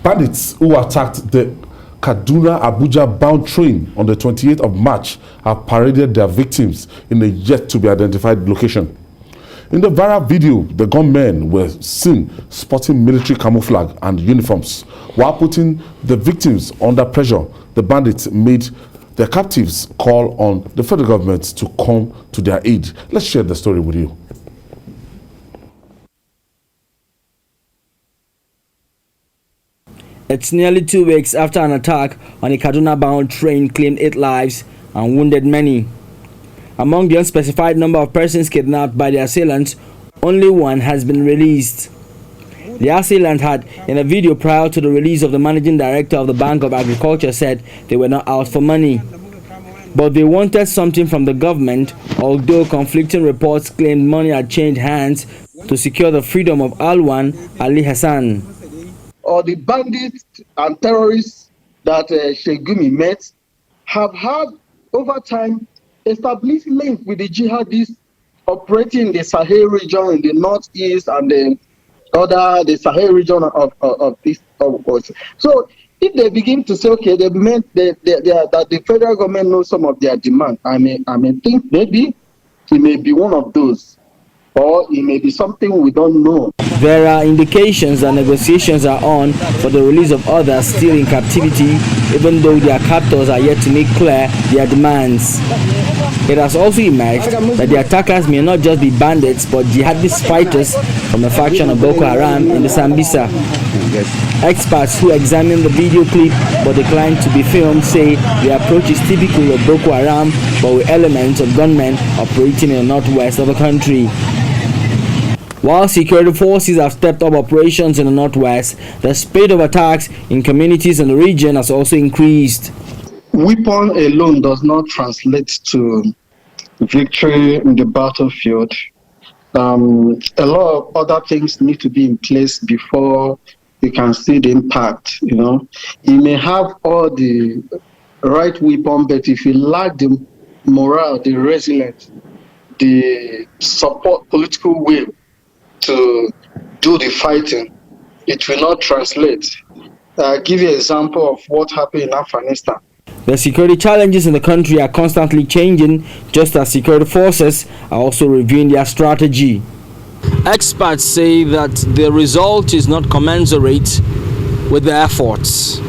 Bandits who attacked the Kaduna-Abuja bound train on the 28th of March have paraded their victims in a yet-to-be-identified location. In the viral video, the gunmen were seen sporting military camouflage and uniforms. While putting the victims under pressure, the bandits made their captives call on the federal government to come to their aid. Let's share the story with you. It's nearly 2 weeks after an attack on a Kaduna-bound train claimed 8 lives and wounded many. Among the unspecified number of persons kidnapped by the assailants, only one has been released. The assailant had, in a video prior to the release of the managing director of the Bank of Agriculture, said they were not out for money. But they wanted something from the government, although conflicting reports claimed money had changed hands to secure the freedom of Alwan Ali Hassan. Or the bandits and terrorists that Sheikh Gumi met have had over time established link with the jihadists operating in the Sahel region in the northeast and the Sahel region of this. So if they begin to say, okay, that the federal government knows some of their demand, I may think maybe it may be one of those, or it may be something we don't know. There are indications that negotiations are on for the release of others still in captivity, even though their captors are yet to make clear their demands. It has also emerged that the attackers may not just be bandits but jihadist fighters from a faction of Boko Haram in the Sambisa. Experts who examined the video clip but declined to be filmed say the approach is typical of Boko Haram but with elements of gunmen operating in the northwest of the country. While security forces have stepped up operations in the northwest, the spate of attacks in communities in the region has also increased. Weapon alone does not translate to victory in the battlefield. A lot of other things need to be in place before you can see the impact. You may have all the right weapon, but if you lack the morale, the resilience, the support, political will to do the fighting, it will not translate. I'll give you an example of what happened in Afghanistan. The security challenges in the country are constantly changing, just as security forces are also reviewing their strategy. Experts say that the result is not commensurate with the efforts.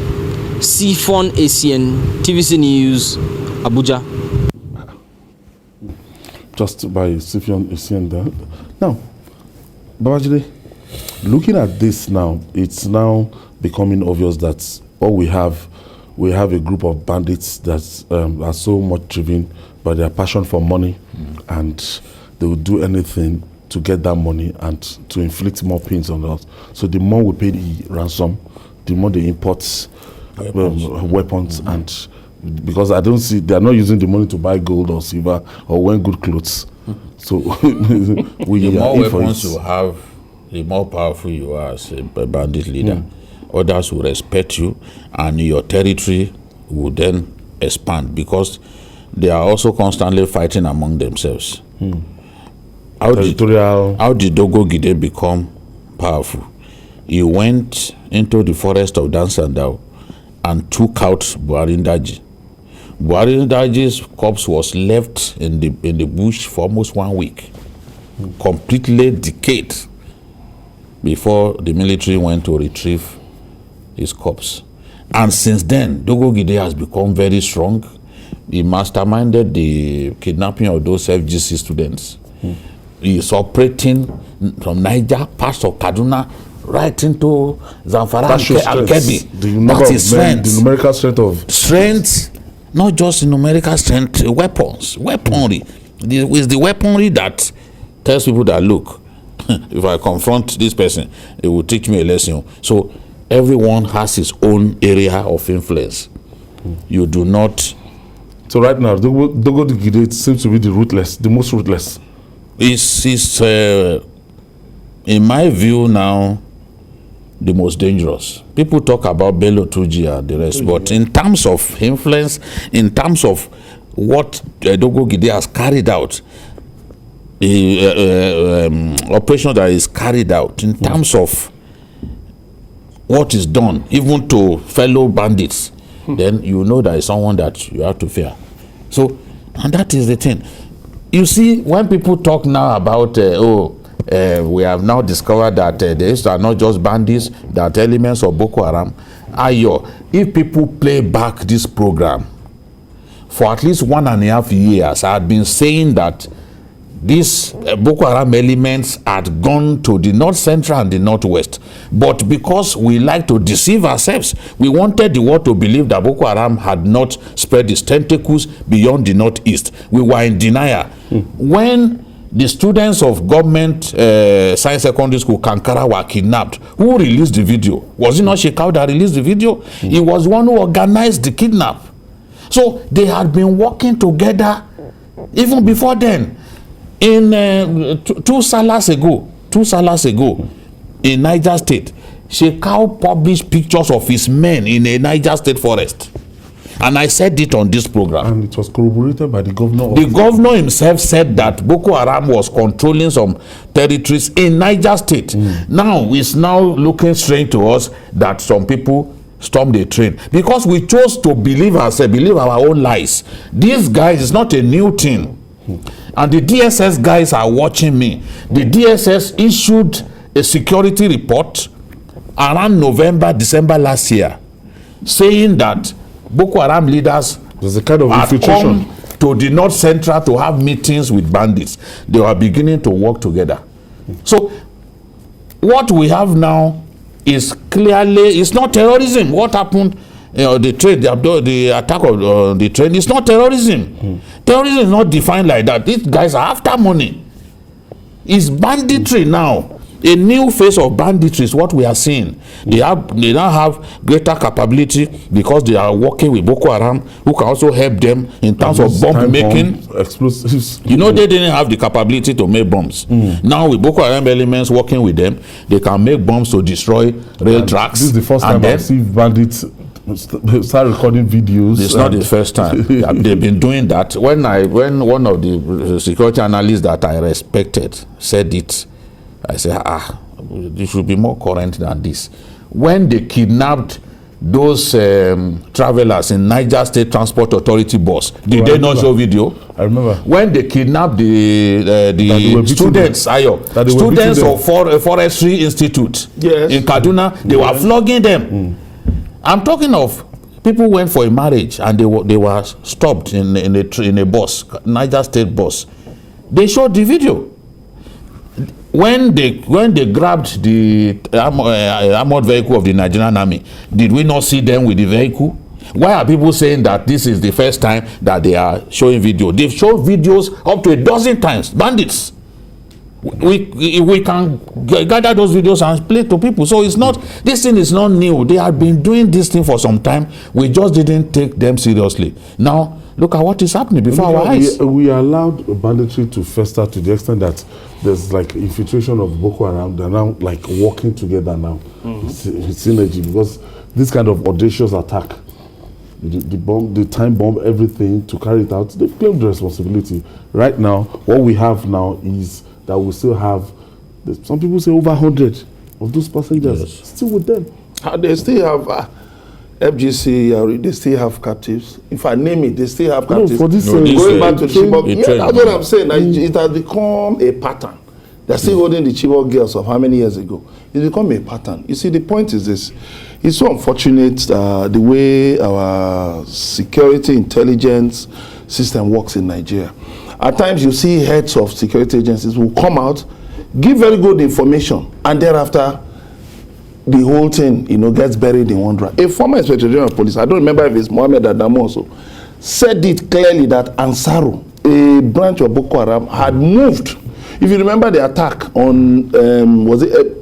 Sifon Asian, TVC News, Abuja. Just by Sifon Asian there. Now, Babajide, looking at this now, it's now becoming obvious that all we have a group of bandits that are so much driven by their passion for money, and they will do anything to get that money and to inflict more pains on us. So the more we pay the ransom, the more they import weapons, and because I don't see, they are not using the money to buy gold or silver or wear good clothes. So the more weapons you have, the more powerful you are as a bandit leader. Others will respect you, and your territory will then expand because they are also constantly fighting among themselves. How did Dogo Gide become powerful? He went into the forest of Dansandao and took out Buarindaji. Buarindaji's corpse was left in the bush for almost 1 week, completely decayed, before the military went to retrieve his corpse. And since then, Dogo Gide has become very strong. He masterminded the kidnapping of those FGC students. He is operating from Niger, parts of Kaduna, right into Zamfara and Kebbi. The numerical strength of... Strength, not just numerical strength, weaponry. It's the weaponry that tells people that, look, if I confront this person, it will teach me a lesson. So everyone has his own area of influence. You do not... So right now, Dogo Gide seems to be the most ruthless. It's in my view now, the most dangerous. People talk about Bello Tuji and the rest, but in terms of influence, in terms of what Dogo Gide has carried out, the operation that is carried out, in terms of what is done, even to fellow bandits, then you know there is someone that you have to fear. So, and that is the thing. You see, when people talk now about, we have now discovered that these are not just bandits, that elements of Boko Haram. If people play back this program, for at least 1.5 years, I had been saying that these Boko Haram elements had gone to the north central and the northwest. But because we like to deceive ourselves, we wanted the world to believe that Boko Haram had not spread its tentacles beyond the northeast. We were in denial. When the students of government science secondary school Kankara were kidnapped, who released the video? Was it not Shekau that released the video? He was one who organized the kidnap. So they had been working together even before then. In two Salas ago, in Niger State, Shekau published pictures of his men in a Niger State forest. And I said it on this program. And it was corroborated by the governor. The governor himself said that Boko Haram was controlling some territories in Niger State. Now, it's now looking strange to us that some people stormed the train. Because we chose to believe ourselves, believe our own lies. These guys, it's not a new thing. And the DSS guys are watching me. The DSS issued a security report around November, December last year, saying that Boko Haram leaders There's a kind of had infiltration come to the north central to have meetings with bandits. They were beginning to work together. So what we have now is clearly, it's not terrorism. What happened, the attack of the train, it's not terrorism. Terrorism is not defined like that. These guys are after money. It's banditry now. A new phase of banditry is what we are seeing. They now have greater capability because they are working with Boko Haram, who can also help them in terms of bomb making. Explosives. You know, they didn't have the capability to make bombs. Now with Boko Haram elements working with them, they can make bombs to destroy rail tracks. This is the first time I see bandits start recording videos. It's not the first time. They've been doing that. When one of the security analysts that I respected said it, I said, they should be more current than this. When they kidnapped those travelers in Niger State Transport Authority bus, did they not show video? I remember. When they kidnapped the students, students of Forestry Institute in Kaduna, they were flogging them. I'm talking of people who went for a marriage and they were stopped in a bus, Niger State bus. They showed the video. When they grabbed the armored vehicle of the Nigerian army, did we not see them with the vehicle? Why are people saying that this is the first time that they are showing video? They've shown videos up to 12 times. Bandits. We can gather those videos and play to people. So it's not, this thing is not new. They have been doing this thing for some time. We just didn't take them seriously. Now look at what is happening before our eyes. We allowed banditry to fester to the extent that there's like infiltration of Boko Haram. They're now like working together now. It's synergy, because this kind of audacious attack, the bomb, the time bomb, everything to carry it out, they claim the responsibility. Right now, what we have now is that we still have, some people say over 100 of those passengers still with them. They still have FGC, they still have captives. If I name it, they still have captives. For this, going back to Chibok, that's what I'm saying. It has become a pattern. They're still holding the Chibok girls of how many years ago? It's become a pattern. You see, the point is this. It's so unfortunate the way our security intelligence system works in Nigeria. At times you see heads of security agencies who come out, give very good information, and thereafter the whole thing, gets buried in one dry. A former Inspector General of Police, I don't remember if it's Mohammed Adamu also, said it clearly that Ansaru, a branch of Boko Haram, had moved. If you remember the attack on, was it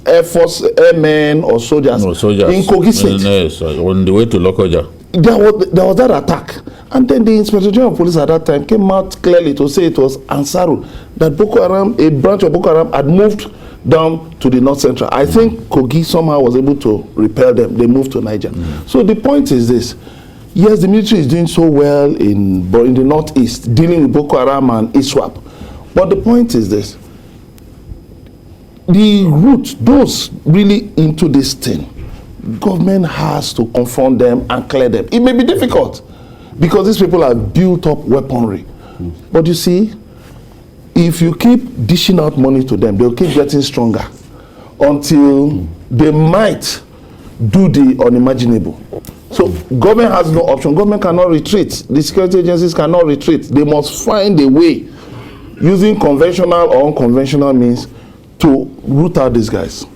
Air Force airmen or soldiers, in Kogi State? On the way to Lokoja. There was that attack. And then the Inspector General of Police at that time came out clearly to say it was Ansaru, that Boko Haram, a branch of Boko Haram, had moved down to the north central. I think Kogi somehow was able to repel them. They moved to Niger. So the point is this. Yes, the military is doing so well in the northeast, dealing with Boko Haram and ISWAP. But the point is this. The root, those really into this thing, government has to confront them and clear them. It may be difficult because these people have built up weaponry. But you see, if you keep dishing out money to them, they'll keep getting stronger until they might do the unimaginable. So government has no option. Government cannot retreat. The security agencies cannot retreat. They must find a way, using conventional or unconventional means, to root out these guys.